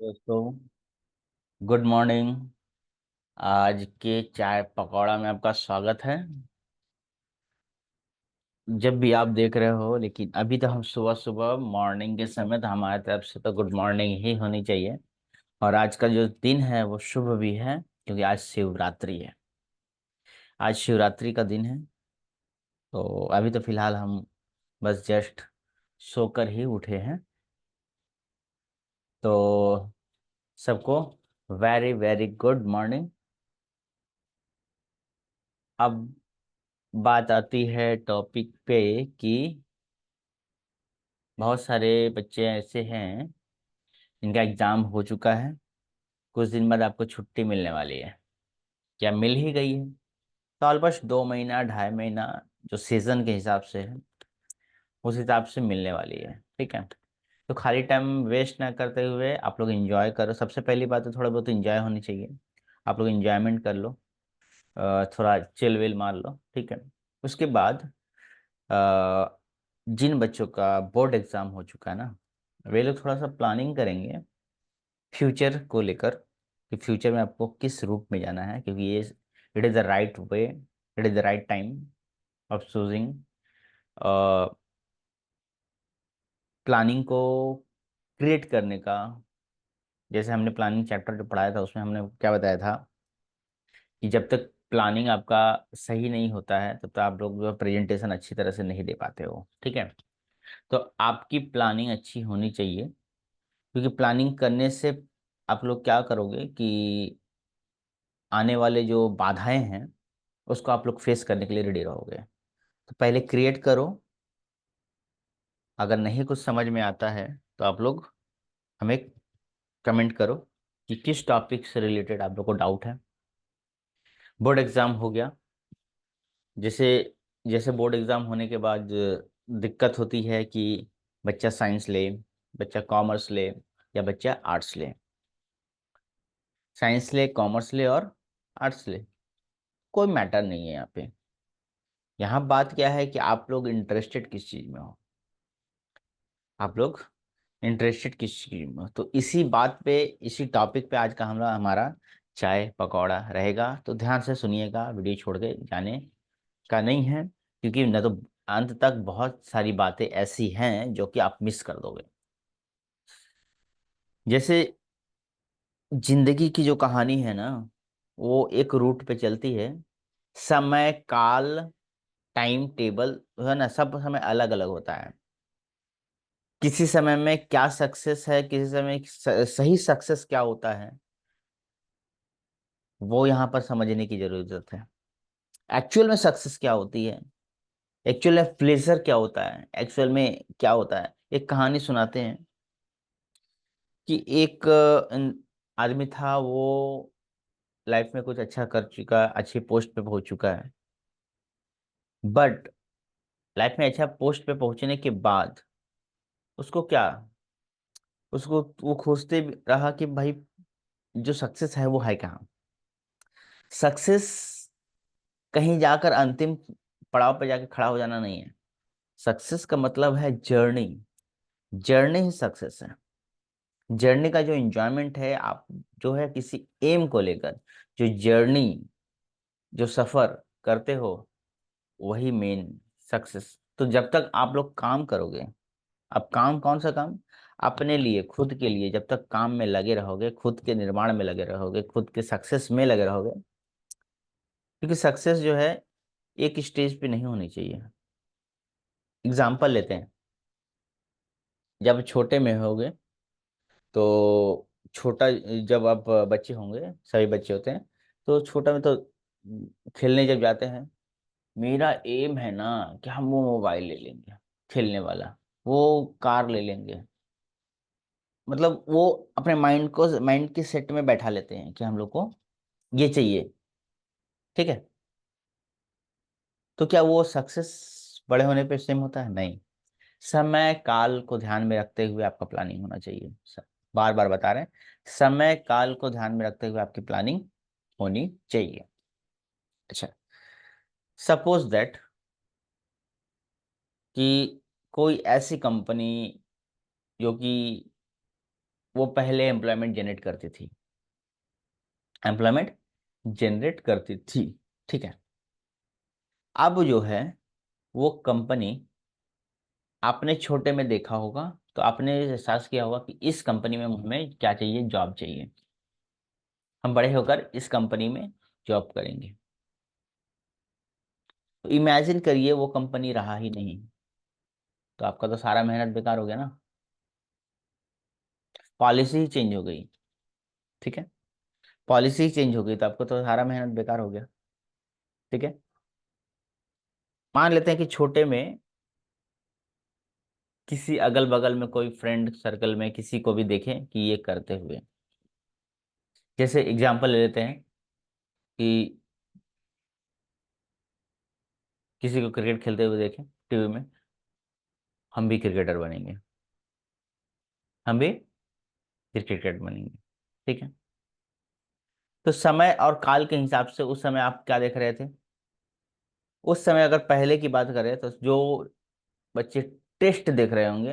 दोस्तों, good morning. आज के चाय पकौड़ा में आपका स्वागत है। जब भी आप देख रहे हो, लेकिन अभी तो हम सुबह सुबह मॉर्निंग के समय, तो हमारी तरफ से तो गुड मॉर्निंग ही होनी चाहिए। और आज का जो दिन है वो शुभ भी है, क्योंकि आज शिवरात्रि है। आज शिवरात्रि का दिन है। तो अभी तो फिलहाल हम बस जस्ट सोकर ही उठे हैं। तो सबको वेरी वेरी गुड मॉर्निंग। अब बात आती है टॉपिक पे कि बहुत सारे बच्चे ऐसे हैं जिनका एग्ज़ाम हो चुका है। कुछ दिन बाद आपको छुट्टी मिलने वाली है, क्या मिल ही गई है। तो ऑलमोस्ट 2 महीना 2.5 महीना जो सीज़न के हिसाब से है, उस हिसाब से मिलने वाली है। ठीक है। तो खाली टाइम वेस्ट ना करते हुए आप लोग एंजॉय करो। सबसे पहली बात तो थोड़ा बहुत एंजॉय होनी चाहिए। आप लोग एंजॉयमेंट कर लो। थोड़ा चिल विल मार लो। ठीक है। उसके बाद अ, जिन बच्चों का बोर्ड एग्ज़ाम हो चुका है ना, वे लोग थोड़ा सा प्लानिंग करेंगे फ्यूचर को लेकर, कि फ्यूचर में आपको किस रूट में जाना है, क्योंकि ये it is the right way, it is the right time of choosing planning को क्रिएट करने का। जैसे हमने प्लानिंग चैप्टर जो पढ़ाया था, उसमें हमने क्या बताया था कि जब तक प्लानिंग आपका सही नहीं होता है, तब तक आप लोग जो प्रेजेंटेशन अच्छी तरह से नहीं दे पाते हो। ठीक है। तो आपकी प्लानिंग अच्छी होनी चाहिए, क्योंकि प्लानिंग करने से आप लोग क्या करोगे कि आने वाले जो बाधाएं हैं उसको आप लोग फेस करने के लिए रेडी रहोगे। तो पहले क्रिएट करो। अगर नहीं कुछ समझ में आता है तो आप लोग हमें कमेंट करो कि किस टॉपिक से रिलेटेड आप लोग को डाउट है। बोर्ड एग्ज़ाम हो गया। जैसे जैसे बोर्ड एग्ज़ाम होने के बाद दिक्कत होती है कि बच्चा साइंस ले, बच्चा कॉमर्स ले, या बच्चा आर्ट्स ले। साइंस ले, कॉमर्स ले और आर्ट्स ले, कोई मैटर नहीं है यहाँ पे। यहाँ बात क्या है कि आप लोग इंटरेस्टेड किस चीज़ में हो। आप लोग इंटरेस्टेड किस चीज में हो। तो इसी बात पे, इसी टॉपिक पे आज का हमारा चाय पकौड़ा रहेगा। तो ध्यान से सुनिएगा, वीडियो छोड़ के जाने का नहीं है, क्योंकि न तो अंत तक बहुत सारी बातें ऐसी हैं जो कि आप मिस कर दोगे। जैसे जिंदगी की जो कहानी है ना, वो एक रूट पे चलती है। समय काल टाइम टेबल है ना, सब समय अलग अलग होता है। किसी समय में क्या सक्सेस है, किसी समय सही सक्सेस क्या होता है, वो यहाँ पर समझने की जरूरत है। एक्चुअल में सक्सेस क्या होती है, एक्चुअल में प्लेजर क्या होता है, एक्चुअल में क्या होता है। एक कहानी सुनाते हैं कि एक आदमी था। वो लाइफ में कुछ अच्छा कर चुका, अच्छी पोस्ट पे पहुंच चुका है। बट लाइफ में अच्छा पोस्ट पे पहुंचने के बाद उसको क्या, उसको वो खोजते रहा कि भाई जो सक्सेस है वो है कहाँ। सक्सेस कहीं जाकर अंतिम पड़ाव पे जाके खड़ा हो जाना नहीं है। सक्सेस का मतलब है जर्नी। जर्नी ही सक्सेस है। जर्नी का जो एंजॉयमेंट है, आप जो है किसी एम को लेकर जो जर्नी, जो सफर करते हो, वही मेन सक्सेस। तो जब तक आप लोग काम करोगे, अब काम कौन सा काम, अपने लिए, खुद के लिए, जब तक काम में लगे रहोगे, खुद के निर्माण में लगे रहोगे, खुद के सक्सेस में लगे रहोगे। क्योंकि सक्सेस जो है एक स्टेज पे नहीं होनी चाहिए। एग्जाम्पल लेते हैं। जब छोटे में होगे तो छोटा, जब आप बच्चे होंगे, सभी बच्चे होते हैं, तो छोटा में तो खेलने जब जाते हैं, मेरा एम है ना कि हम वो मोबाइल ले लेंगे खेलने वाला, वो कार ले लेंगे। मतलब वो अपने माइंड के सेट में बैठा लेते हैं कि हम लोग को ये चाहिए। ठीक है। तो क्या वो सक्सेस बड़े होने पे सेम होता है? नहीं। समय काल को ध्यान में रखते हुए आपका प्लानिंग होना चाहिए। बार बार बता रहे हैं, समय काल को ध्यान में रखते हुए आपकी प्लानिंग होनी चाहिए। अच्छा, सपोज दैट कि कोई ऐसी कंपनी जो कि वो पहले एम्प्लॉयमेंट जनरेट करती थी, एम्प्लॉयमेंट जनरेट करती थी, ठीक है। अब जो है वो कंपनी, आपने छोटे में देखा होगा तो आपने एहसास किया होगा कि इस कंपनी में हमें क्या चाहिए, जॉब चाहिए, हम बड़े होकर इस कंपनी में जॉब करेंगे। तो इमेजिन करिए वो कंपनी रहा ही नहीं, तो आपका तो सारा मेहनत बेकार हो गया ना, पॉलिसी ही चेंज हो गई, ठीक है, पॉलिसी ही चेंज हो गई तो आपको तो सारा मेहनत बेकार हो गया, ठीक है। मान लेते हैं कि छोटे में किसी अगल बगल में कोई फ्रेंड सर्कल में किसी को भी देखें कि ये करते हुए, जैसे एग्जांपल ले लेते हैं कि किसी को क्रिकेट खेलते हुए देखें टीवी में, हम भी क्रिकेटर बनेंगे, हम भी क्रिकेटर बनेंगे, ठीक है। तो समय और काल के हिसाब से उस समय आप क्या देख रहे थे, उस समय अगर पहले की बात करें तो जो बच्चे टेस्ट देख रहे होंगे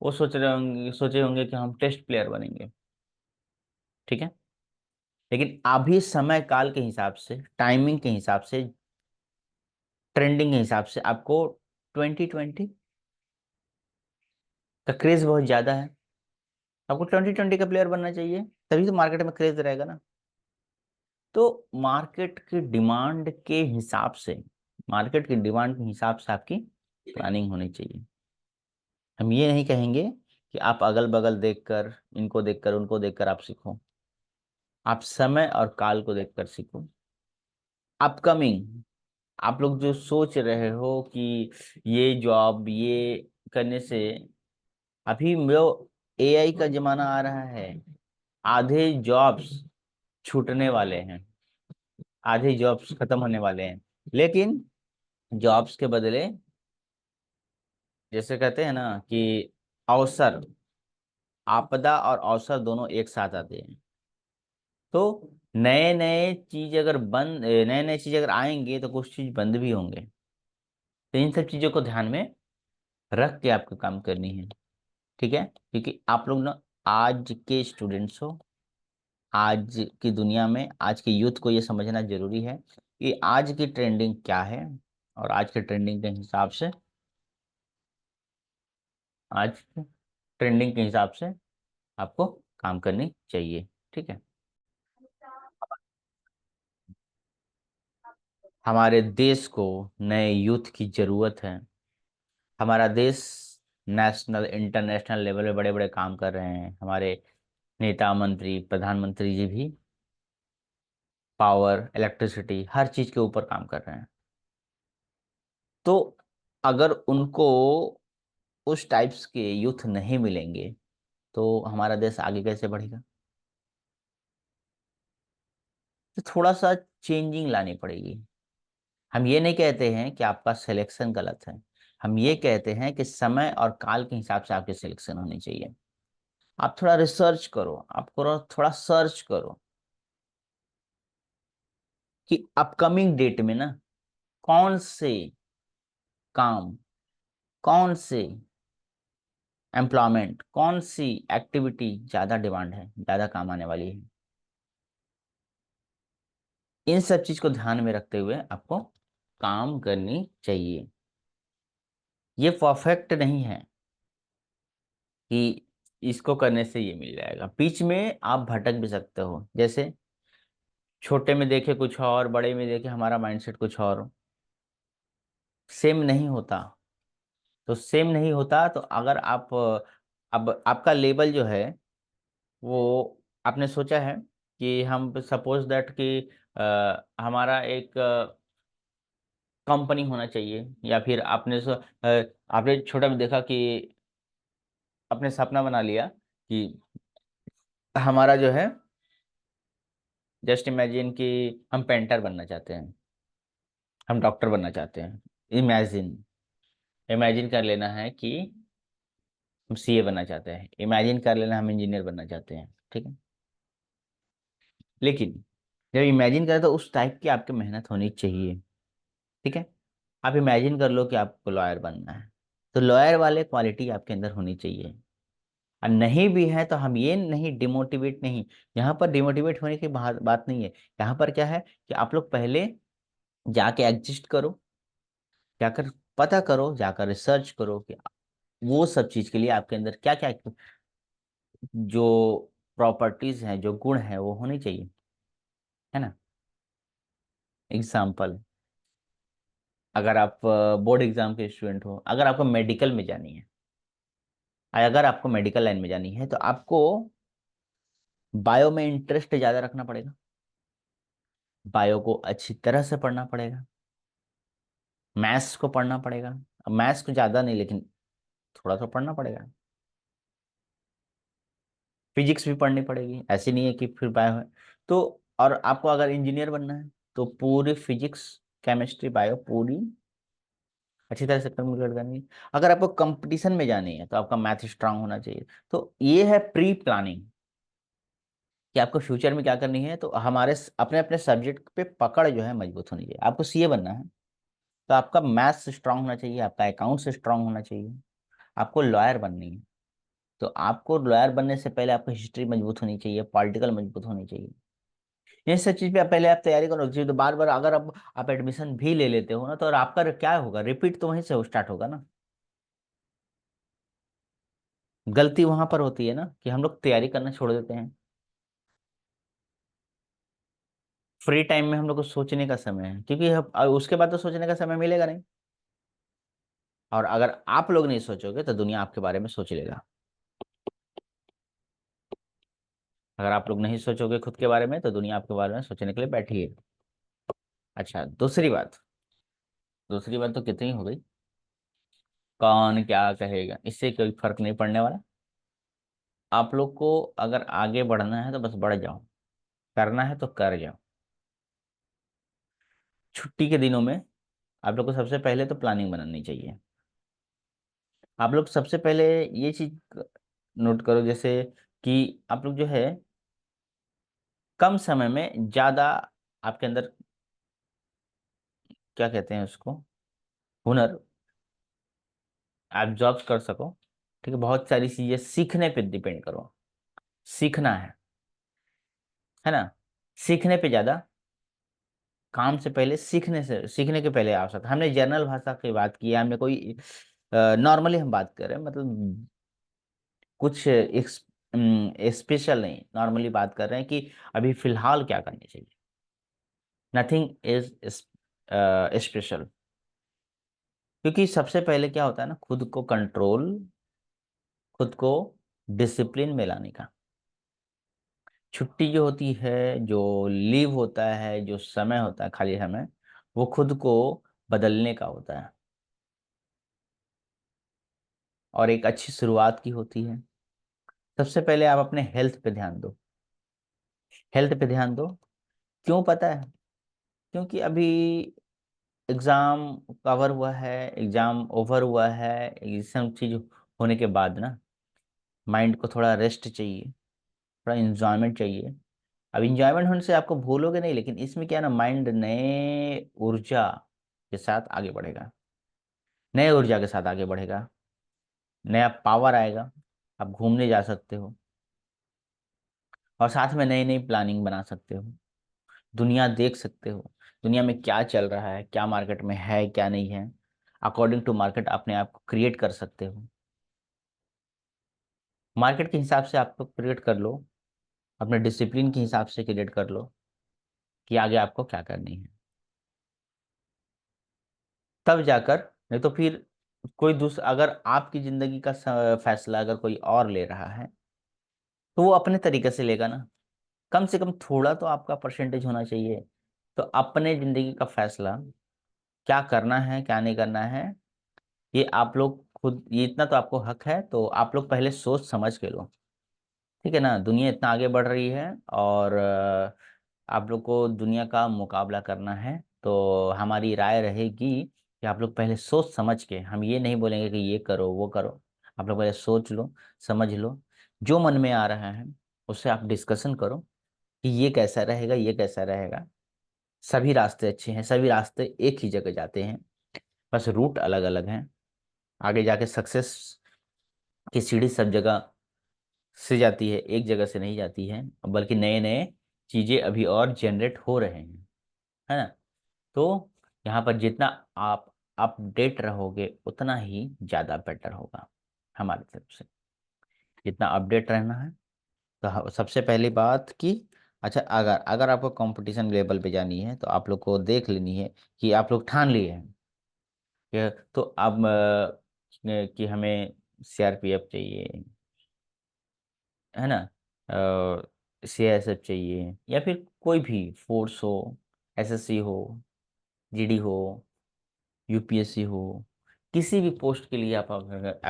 वो सोच रहे होंगे, सोचे होंगे कि हम टेस्ट प्लेयर बनेंगे, ठीक है। लेकिन अभी समय काल के हिसाब से, टाइमिंग के हिसाब से, ट्रेंडिंग के हिसाब से आपको 2020 का क्रेज बहुत ज्यादा है, आपको 2020 का प्लेयर बनना चाहिए, तभी तो मार्केट में क्रेज रहेगा ना। तो मार्केट की डिमांड के हिसाब से, मार्केट की डिमांड के हिसाब से आपकी प्लानिंग होनी चाहिए। हम ये नहीं कहेंगे कि आप अगल बगल देखकर, इनको देखकर, उनको देखकर आप सीखो, आप समय और काल को देखकर सीखो। अपकमिंग, आप लोग जो सोच रहे हो कि ये जॉब ये करने से, अभी जो एआई का जमाना आ रहा है, आधे जॉब्स छूटने वाले हैं, आधे जॉब्स खत्म होने वाले हैं, लेकिन जॉब्स के बदले, जैसे कहते हैं ना कि अवसर, आपदा और अवसर दोनों एक साथ आते हैं। तो नए नए चीज अगर बंद, नए नए चीज अगर आएंगे तो कुछ चीज बंद भी होंगे, तो इन सब चीजों को ध्यान में रख के आपको काम करनी है, ठीक है। क्योंकि आप लोग ना आज के स्टूडेंट्स हो, आज की दुनिया में आज के यूथ को ये समझना जरूरी है कि आज की ट्रेंडिंग क्या है, और आज के ट्रेंडिंग के हिसाब से, आज के ट्रेंडिंग के हिसाब से आपको काम करनी चाहिए, ठीक है। हमारे देश को नए यूथ की जरूरत है। हमारा देश नेशनल इंटरनेशनल लेवल पे बड़े बड़े काम कर रहे हैं, हमारे नेता मंत्री प्रधानमंत्री जी भी पावर इलेक्ट्रिसिटी हर चीज के ऊपर काम कर रहे हैं। तो अगर उनको उस टाइप्स के यूथ नहीं मिलेंगे तो हमारा देश आगे कैसे बढ़ेगा। तो थोड़ा सा चेंजिंग लानी पड़ेगी। हम ये नहीं कहते हैं कि आपका सिलेक्शन गलत है, हम ये कहते हैं कि समय और काल के हिसाब से आपकी सिलेक्शन होनी चाहिए। आप थोड़ा रिसर्च करो, आप थोड़ा थोड़ा सर्च करो कि अपकमिंग डेट में ना कौन से काम, कौन से एम्प्लॉयमेंट, कौन सी एक्टिविटी ज्यादा डिमांड है, ज्यादा काम आने वाली है। इन सब चीज को ध्यान में रखते हुए आपको काम करनी चाहिए। ये परफेक्ट नहीं है कि इसको करने से ये मिल जाएगा, बीच में आप भटक भी सकते हो। जैसे छोटे में देखे कुछ और, बड़े में देखे हमारा माइंडसेट कुछ और, सेम नहीं होता। तो सेम नहीं होता तो अगर आप, अब आपका लेवल जो है वो, आपने सोचा है कि हम सपोज दैट कि हमारा एक कंपनी होना चाहिए, या फिर आपने छोटा में देखा कि अपने सपना बना लिया कि हमारा जो है, जस्ट इमेजिन कि हम पेंटर बनना चाहते हैं, हम डॉक्टर बनना चाहते हैं, इमेजिन, इमेजिन कर लेना है कि हम सीए बनना चाहते हैं, इमेजिन कर लेना हम इंजीनियर बनना चाहते हैं, ठीक है। लेकिन जब इमेजिन करें तो उस टाइप की आपकी मेहनत होनी चाहिए, ठीक है। आप इमेजिन कर लो कि आपको लॉयर बनना है, तो लॉयर वाले क्वालिटी आपके अंदर होनी चाहिए। और नहीं भी है तो हम ये नहीं डिमोटिवेट नहीं, यहाँ पर डिमोटिवेट होने की बात बात नहीं है। यहाँ पर क्या है कि आप लोग पहले जाके एग्जिस्ट करो, जाकर पता करो, जाकर रिसर्च करो कि वो सब चीज के लिए आपके अंदर क्या क्या जो प्रॉपर्टीज हैं, जो गुण हैं वो होनी चाहिए, है ना। एग्जाम्पल, अगर आप बोर्ड एग्जाम के स्टूडेंट हो, अगर आपको मेडिकल में जानी है, अगर आपको मेडिकल लाइन में जानी है तो आपको बायो में इंटरेस्ट ज्यादा रखना पड़ेगा, बायो को अच्छी तरह से पढ़ना पड़ेगा, मैथ्स को पढ़ना पड़ेगा। अब मैथ्स को ज्यादा नहीं लेकिन थोड़ा तो पढ़ना पड़ेगा, फिजिक्स भी पढ़नी पड़ेगी, ऐसी नहीं है कि फिर बायो है तो। और आपको अगर इंजीनियर बनना है तो पूरी फिजिक्स, केमिस्ट्री, बायो पूरी अच्छी तरह से कंप्लीट करनी है। अगर आपको कंपटीशन में जानी है तो आपका मैथ स्ट्रांग होना चाहिए। तो ये है प्री प्लानिंग कि आपको फ्यूचर में क्या करनी है। तो हमारे अपने अपने सब्जेक्ट पे पकड़ जो है मजबूत होनी चाहिए। आपको सीए बनना है तो आपका मैथ्स स्ट्रांग होना चाहिए, आपका अकाउंट्स स्ट्रांग होना चाहिए। आपको लॉयर बननी है तो आपको लॉयर बनने से पहले आपको हिस्ट्री मजबूत होनी चाहिए, पॉलिटिकल मजबूत होनी चाहिए। ये सब चीज पे पहले आप तैयारी करो तो बार बार अगर आप एडमिशन भी ले लेते हो ना तो और आपका क्या होगा, रिपीट तो वहीं से स्टार्ट होगा ना। गलती वहां पर होती है ना कि हम लोग तैयारी करना छोड़ देते हैं। फ्री टाइम में हम लोग को सोचने का समय है, क्योंकि उसके बाद तो सोचने का समय मिलेगा नहीं। और अगर आप लोग नहीं सोचोगे तो दुनिया आपके बारे में सोच लेगा। अगर आप लोग नहीं सोचोगे खुद के बारे में तो दुनिया आपके बारे में सोचने के लिए बैठी है। अच्छा, दूसरी बात तो कितनी हो गई, कौन क्या कहेगा इससे कोई फर्क नहीं पड़ने वाला। आप लोग को अगर आगे बढ़ना है तो बस बढ़ जाओ, करना है तो कर जाओ। छुट्टी के दिनों में आप लोग को सबसे पहले तो प्लानिंग बनानी चाहिए। आप लोग सबसे पहले ये चीज नोट करो, जैसे कि आप लोग जो है कम समय में ज्यादा आपके अंदर क्या कहते हैं उसको, हुनर आप जॉब्स कर सको। ठीक है, बहुत सारी चीजें सीखने पे डिपेंड करो। सीखना है ना। सीखने पे ज्यादा, काम से पहले सीखने से, सीखने के पहले आवश्यकता। हमने जनरल भाषा की बात की है, हमने कोई नॉर्मली हम बात कर रहे हैं, मतलब कुछ स्पेशल नहीं, नॉर्मली बात कर रहे हैं कि अभी फिलहाल क्या करनी चाहिए। Nothing is special. क्योंकि सबसे पहले क्या होता है ना, खुद को कंट्रोल, खुद को डिसिप्लिन में लाने का। छुट्टी जो होती है, जो लीव होता है, जो समय होता है खाली समय, वो खुद को बदलने का होता है और एक अच्छी शुरुआत की होती है। सबसे पहले आप अपने हेल्थ पे ध्यान दो, हेल्थ पे ध्यान दो। क्यों पता है? क्योंकि अभी एग्जाम कवर हुआ है, एग्जाम ओवर हुआ है, ये सब चीज होने के बाद ना माइंड को थोड़ा रेस्ट चाहिए, थोड़ा इंजॉयमेंट चाहिए। अब इंजॉयमेंट होने से आपको भूलोगे नहीं, लेकिन इसमें क्या है ना, माइंड नए ऊर्जा के साथ आगे बढ़ेगा, नए ऊर्जा के साथ आगे बढ़ेगा, नया पावर आएगा। आप घूमने जा सकते हो और साथ में नई नई प्लानिंग बना सकते हो, दुनिया देख सकते हो, दुनिया में क्या चल रहा है, क्या मार्केट में है क्या नहीं है, अकॉर्डिंग टू मार्केट अपने आप को क्रिएट कर सकते हो। मार्केट के हिसाब से आपको क्रिएट कर लो, अपने डिसिप्लिन के हिसाब से क्रिएट कर लो कि आगे आपको क्या करनी है। तब जाकर, नहीं तो फिर कोई दूसरा अगर आपकी जिंदगी का फैसला अगर कोई और ले रहा है तो वो अपने तरीके से लेगा ना। कम से कम थोड़ा तो आपका परसेंटेज होना चाहिए। तो अपने जिंदगी का फैसला क्या करना है क्या नहीं करना है, ये आप लोग खुद, ये इतना तो आपको हक है, तो आप लोग पहले सोच समझ के लो। ठीक है ना, दुनिया इतना आगे बढ़ रही है और आप लोग को दुनिया का मुकाबला करना है। तो हमारी राय रहेगी कि आप लोग पहले सोच समझ के, हम ये नहीं बोलेंगे कि ये करो वो करो, आप लोग पहले सोच लो, समझ लो, जो मन में आ रहा है उससे आप डिस्कशन करो कि ये कैसा रहेगा, ये कैसा रहेगा। सभी रास्ते अच्छे हैं, सभी रास्ते एक ही जगह जाते हैं, बस रूट अलग अलग हैं। आगे जाके सक्सेस की सीढ़ी सब जगह से जाती है, एक जगह से नहीं जाती है, बल्कि नए नए चीजें अभी और जनरेट हो रहे हैं, है ना। तो यहाँ पर जितना आप अपडेट रहोगे उतना ही ज़्यादा बेटर होगा हमारी तरफ से, जितना अपडेट रहना है। तो सबसे पहली बात कि अच्छा, अगर अगर आपको कंपटीशन लेवल पे जानी है तो आप लोग को देख लेनी है कि आप लोग ठान लिए हैं तो अब कि हमें सीआरपीएफ चाहिए, है ना, सीआईएसएफ चाहिए, या फिर कोई भी फोर्स हो, एसएससी हो, जीडी हो, यूपीएससी हो, किसी भी पोस्ट के लिए आप अगर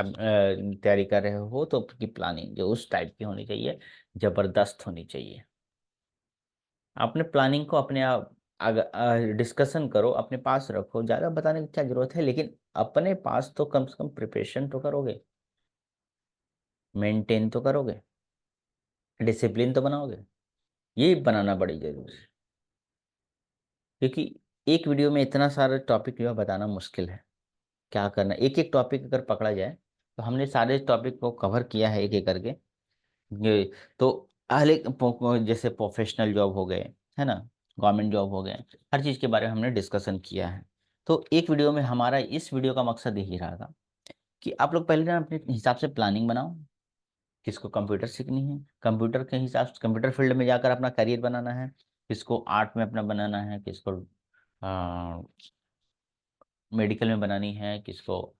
तैयारी कर रहे हो तो आपकी प्लानिंग जो उस टाइप की होनी चाहिए, जबरदस्त होनी चाहिए। अपने प्लानिंग को अपने आप अगर डिस्कशन करो, अपने पास रखो, ज़्यादा बताने की क्या जरूरत है, लेकिन अपने पास तो कम से कम प्रिपरेशन तो करोगे, मेंटेन तो करोगे, डिसिप्लिन तो बनाओगे। ये बनाना बड़ी जरूरी है, क्योंकि एक वीडियो में इतना सारा टॉपिक जो है बताना मुश्किल है। क्या करना, एक एक टॉपिक अगर पकड़ा जाए तो हमने सारे टॉपिक को कवर किया है एक एक करके। ये तो जैसे प्रोफेशनल जॉब हो गए, है ना, गवर्नमेंट जॉब हो गए, हर चीज़ के बारे में हमने डिस्कशन किया है। तो एक वीडियो में हमारा इस वीडियो का मकसद यही रहा था कि आप लोग पहले ना अपने हिसाब से प्लानिंग बनाओ। किसको कंप्यूटर सीखनी है, कंप्यूटर के हिसाब से कंप्यूटर फील्ड में जाकर अपना करियर बनाना है, किसको आर्ट में अपना बनाना है, किसको मेडिकल में बनानी है, किसको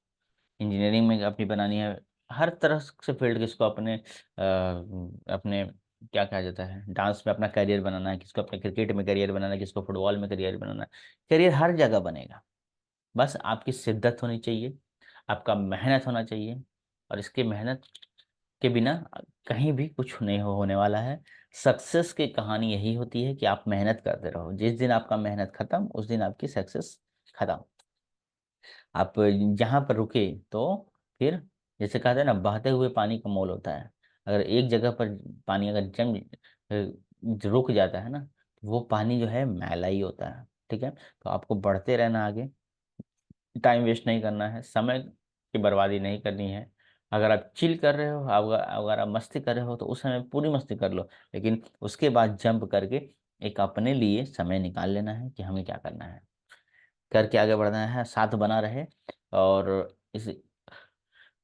इंजीनियरिंग में अपनी बनानी है। हर तरह से फील्ड, किसको अपने क्या कहा जाता है, डांस में अपना करियर बनाना है, किसको अपने क्रिकेट में करियर बनाना है, किसको फुटबॉल में करियर बनाना है। करियर हर जगह बनेगा, बस आपकी शिद्दत होनी चाहिए, आपका मेहनत होना चाहिए। और इसके मेहनत के बिना कहीं भी कुछ नहीं होने वाला है। सक्सेस की कहानी यही होती है कि आप मेहनत करते रहो, जिस दिन आपका मेहनत खत्म उस दिन आपकी सक्सेस खत्म। आप जहाँ पर रुके तो फिर, जैसे कहते हैं ना, बहते हुए पानी का मोल होता है। अगर एक जगह पर पानी अगर रुक जाता है ना, तो वो पानी जो है मैला ही होता है। ठीक है, तो आपको बढ़ते रहना आगे, टाइम वेस्ट नहीं करना है, समय की बर्बादी नहीं करनी है। अगर आप चिल कर रहे हो, अगर अगर आप मस्ती कर रहे हो तो उस समय पूरी मस्ती कर लो, लेकिन उसके बाद जंप करके एक अपने लिए समय निकाल लेना है कि हमें क्या करना है, करके आगे बढ़ना है, साथ बना रहे। और इस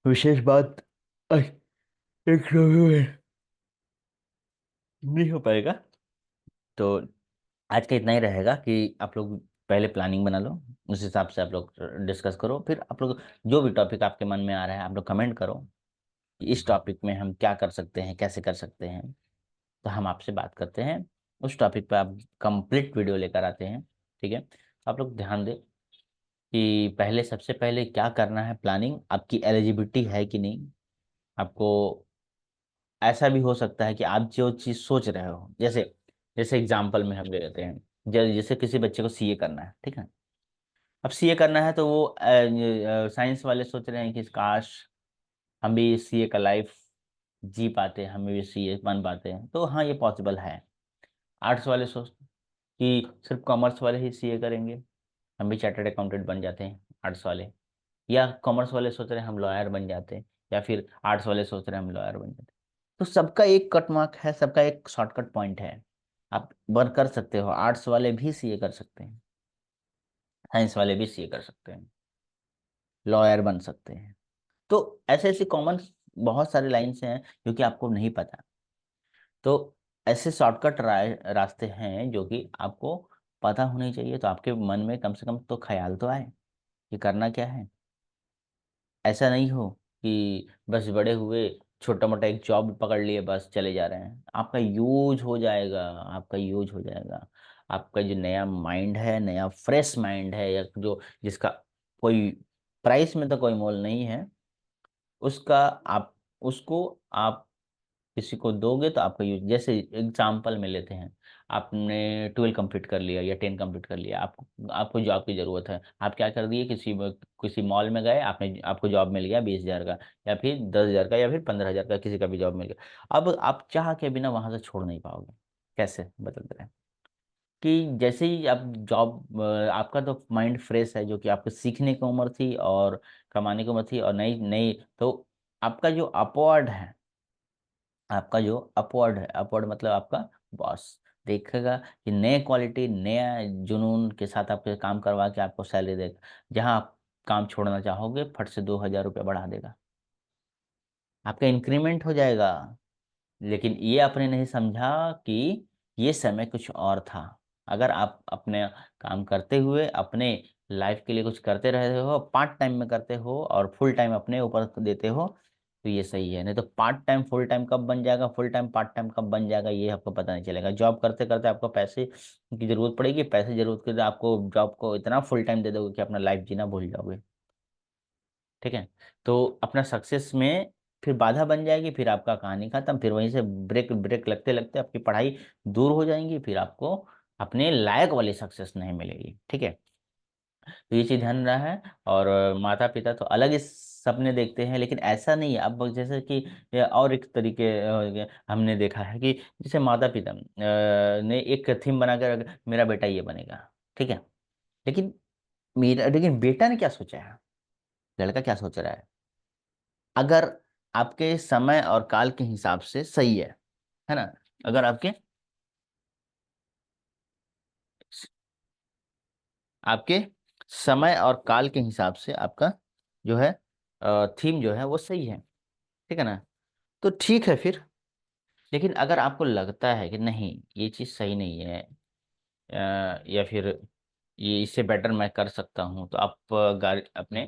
विशेष बात एक रवि में नहीं हो पाएगा, तो आज का इतना ही रहेगा कि आप लोग पहले प्लानिंग बना लो, उस हिसाब से आप लोग डिस्कस करो, फिर आप लोग जो भी टॉपिक आपके मन में आ रहा है आप लोग कमेंट करो कि इस टॉपिक में हम क्या कर सकते हैं, कैसे कर सकते हैं। तो हम आपसे बात करते हैं, उस टॉपिक पे आप कंप्लीट वीडियो लेकर आते हैं। ठीक है, आप लोग ध्यान दें कि पहले, सबसे पहले क्या करना है, प्लानिंग आपकी एलिजिबिलिटी है कि नहीं। आपको ऐसा भी हो सकता है कि आप जो चीज़ सोच रहे हो, जैसे जैसे एग्जाम्पल में हम ले लेते हैं, जैसे किसी बच्चे को सीए करना है, ठीक है। अब सीए करना है तो वो साइंस वाले सोच रहे हैं कि काश हम भी सीए का लाइफ जी पाते, हम भी सीए बन पाते हैं, तो हाँ ये पॉसिबल है। आर्ट्स वाले सोच कि सिर्फ कॉमर्स वाले ही सीए करेंगे, हम भी चार्टर्ड अकाउंटेंट बन जाते हैं आर्ट्स वाले। या कॉमर्स वाले सोच रहे हैं हम लॉयर बन जाते हैं, या फिर आर्ट्स वाले सोच रहे हैं हम लॉयर बन जाते हैं। तो सबका एक कट मार्क है, सबका एक शॉर्टकट पॉइंट है। आप बन कर सकते हो, आर्ट्स वाले भी सीए कर सकते हैं, साइंस वाले भी सीए कर सकते हैं, लॉयर बन सकते हैं। तो ऐसे ऐसे कॉमन बहुत सारे लाइन्स हैं जो कि आपको नहीं पता। तो ऐसे शॉर्टकट रास्ते हैं जो कि आपको पता होने चाहिए, तो आपके मन में कम से कम तो ख्याल तो आए कि करना क्या है। ऐसा नहीं हो कि बस बड़े हुए छोटा मोटा एक जॉब पकड़ लिए बस चले जा रहे हैं, आपका यूज हो जाएगा, आपका यूज हो जाएगा। आपका जो नया माइंड है, नया फ्रेश माइंड है, या जो जिसका कोई प्राइस में तो कोई मोल नहीं है, उसका आप उसको आप किसी को दोगे तो आपका यूज, जैसे एग्जाम्पल में लेते हैं, आपने 12 कंप्लीट कर लिया या 10 कंप्लीट कर लिया, आपको आपको जॉब की ज़रूरत है, आप क्या कर दिए, किसी मॉल में गए, आपने आपको जॉब मिल गया 20,000 का, या फिर 10,000 का, या फिर 15,000 का, किसी का भी जॉब मिल गया। अब आप चाह के बिना वहां से छोड़ नहीं पाओगे। कैसे बदलते रहे कि जैसे ही आप जॉब, आपका तो माइंड फ्रेश है, जो कि आपको सीखने की उम्र थी और कमाने की उम्र थी, और नई नई, तो आपका जो अपवर्ड है, आपका जो अपवर्ड है, अपवर्ड मतलब आपका बॉस देखेगा कि नए क्वालिटी, नया जुनून के साथ आपके काम करवा के आपको सैलरी देगा। जहां आप काम छोड़ना चाहोगे, फट से 2,000 रुपये बढ़ा देगा, आपका इंक्रीमेंट हो जाएगा। लेकिन ये आपने नहीं समझा कि ये समय कुछ और था। अगर आप अपने काम करते हुए अपने लाइफ के लिए कुछ करते रहते हो, पार्ट टाइम में करते हो और फुल टाइम अपने ऊपर देते हो, तो ये सही है। नहीं तो पार्ट टाइम फुल टाइम कब बन जाएगा, फुल टाइम पार्ट टाइम कब बन जाएगा, ये आपको पता नहीं चलेगा। जॉब करते करते आपको पैसे की जरूरत पड़ेगी, पैसे जरूरत के आपको जॉब को इतना फुल टाइम दे दोगे कि अपना लाइफ जीना भूल जाओगे। ठीक है। तो अपना सक्सेस में फिर बाधा बन जाएगी, फिर आपका कहानी खत्म, फिर वहीं से ब्रेक ब्रेक लगते लगते आपकी पढ़ाई दूर हो जाएंगी, फिर आपको अपने लायक वाली सक्सेस नहीं मिलेगी। ठीक है। तो ये चीज ध्यान रहा है। और माता पिता तो अलग इस सपने देखते हैं, लेकिन ऐसा नहीं है। अब जैसे कि ये और एक तरीके हमने देखा है कि जैसे माता पिता ने एक थीम बना कर मेरा बेटा ये बनेगा, ठीक है। लेकिन लेकिन बेटा ने क्या सोचा है, लड़का क्या सोच रहा है? अगर आपके समय और काल के हिसाब से सही है ना, अगर आपके आपके समय और काल के हिसाब से आपका जो है थीम जो है वो सही है, ठीक है ना, तो ठीक है फिर। लेकिन अगर आपको लगता है कि नहीं ये चीज़ सही नहीं है, या फिर ये इससे बेटर मैं कर सकता हूँ, तो आप अपने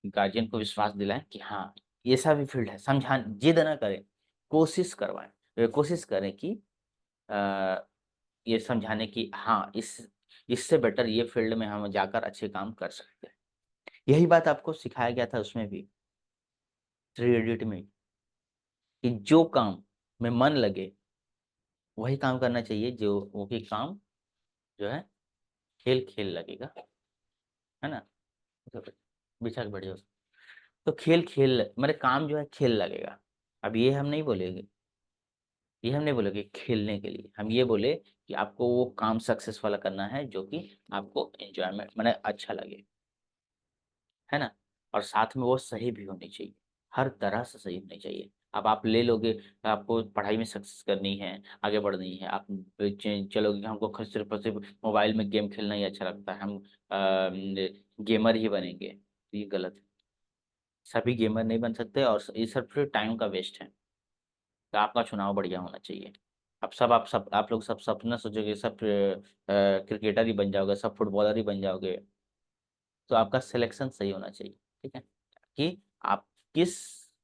गार्जियन को विश्वास दिलाएं कि हाँ ऐसा भी फील्ड है। समझा, जिद ना करें, कोशिश करवाएं। कोशिश करें कि ये समझाने की हाँ इससे बेटर ये फील्ड में हम जाकर अच्छे काम कर सकते हैं। यही बात आपको सिखाया गया था उसमें भी, थ्री इडियट में, कि जो काम में मन लगे वही काम करना चाहिए, जो वो की काम जो है खेल खेल लगेगा, है ना। तो बिछा के बढ़िया। तो खेल खेल मेरे काम जो है खेल लगेगा। अब ये हम नहीं बोले कि खेलने के लिए, हम ये बोले कि आपको वो काम सक्सेस वाला करना है जो कि आपको एंजॉयमेंट मैंने अच्छा लगे, है ना। और साथ में वो सही भी होनी चाहिए, हर तरह से सही होनी चाहिए। अब आप ले लोगे, आपको पढ़ाई में सक्सेस करनी है, आगे बढ़नी है, आप चलोगे कि हमको सिर्फ मोबाइल में गेम खेलना ही अच्छा लगता है, हम गेमर ही बनेंगे, तो ये गलत है। सभी गेमर नहीं बन सकते, और ये सिर्फ टाइम का वेस्ट है। तो आपका चुनाव बढ़िया होना चाहिए। अब आप लोग सब सपना सोचोगे, सब क्रिकेटर ही बन जाओगे, सब फुटबॉलर ही बन जाओगे, तो आपका सिलेक्शन सही होना चाहिए। ठीक है, कि आप किस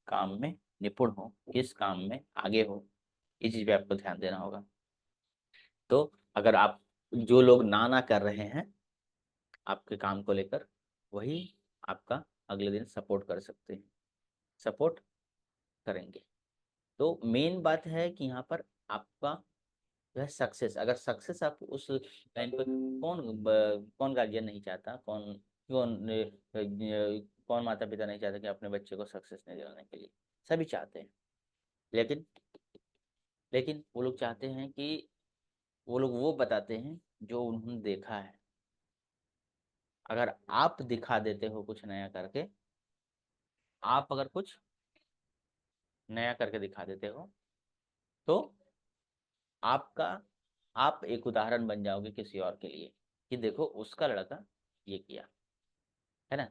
काम में निपुण हो, किस काम में आगे हो, इस चीज पे आपको ध्यान देना होगा। तो अगर आप, जो लोग ना ना कर रहे हैं आपके काम को लेकर, वही आपका अगले दिन सपोर्ट कर सकते हैं, सपोर्ट करेंगे। तो मेन बात है कि यहाँ पर आपका जो है सक्सेस, अगर सक्सेस आप उस लाइन पर, कौन गार्जियन नहीं चाहता, कौन कौन माता पिता नहीं चाहता कि अपने बच्चे को सक्सेस नहीं दिलाने के लिए, सभी चाहते हैं। लेकिन लेकिन वो लोग चाहते हैं कि वो लोग वो बताते हैं जो उन्होंने देखा है। अगर आप दिखा देते हो कुछ नया करके, आप अगर कुछ नया करके दिखा देते हो, तो आपका आप एक उदाहरण बन जाओगे किसी और के लिए, कि देखो उसका लड़का ये किया, है ना।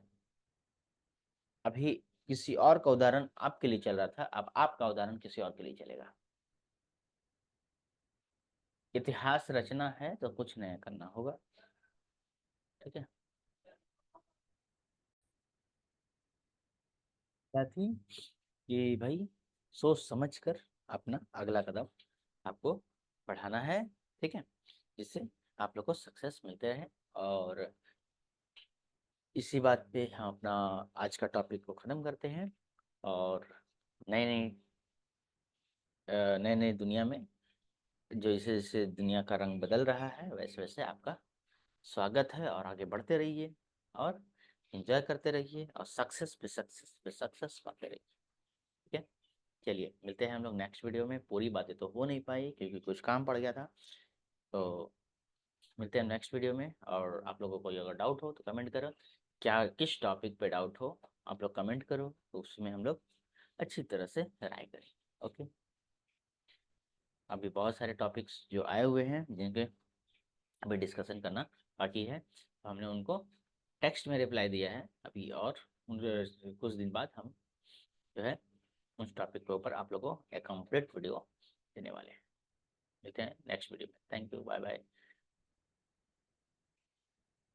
अभी किसी और का उदाहरण आपके लिए चल रहा था, अब आपका उदाहरण किसी और के लिए चलेगा। इतिहास रचना है तो कुछ नया करना होगा। ठीक है साथी, कि भाई सोच समझ कर अपना अगला कदम आपको बढ़ाना है। ठीक है, जिससे आप लोग को सक्सेस मिलते रहे। और इसी बात पे हम अपना आज का टॉपिक को ख़त्म करते हैं। और नई नई नई नई दुनिया में, जो जैसे जैसे दुनिया का रंग बदल रहा है, वैसे वैसे आपका स्वागत है। और आगे बढ़ते रहिए, और एंजॉय करते रहिए, और सक्सेस पे सक्सेस पाते रहिए। ठीक है, चलिए मिलते हैं हम लोग नेक्स्ट वीडियो में। पूरी बातें तो हो नहीं पाई क्योंकि कुछ काम पड़ गया था। तो मिलते हैं नेक्स्ट वीडियो में। और आप लोगों को कोई अगर डाउट हो तो कमेंट करो, क्या किस टॉपिक पे डाउट हो आप लोग कमेंट करो, तो उसमें हम लोग अच्छी तरह से राय करें। ओके। अभी बहुत सारे टॉपिक्स जो आए हुए हैं जिनके अभी डिस्कशन करना बाकी है, तो हमने उनको टेक्स्ट में रिप्लाई दिया है अभी, और कुछ दिन बाद हम जो है उस टॉपिक के ऊपर आप लोगों को एक कंप्लीट वीडियो देने वाले हैं। मिलते हैं नेक्स्ट वीडियो में। Thank you, bye bye.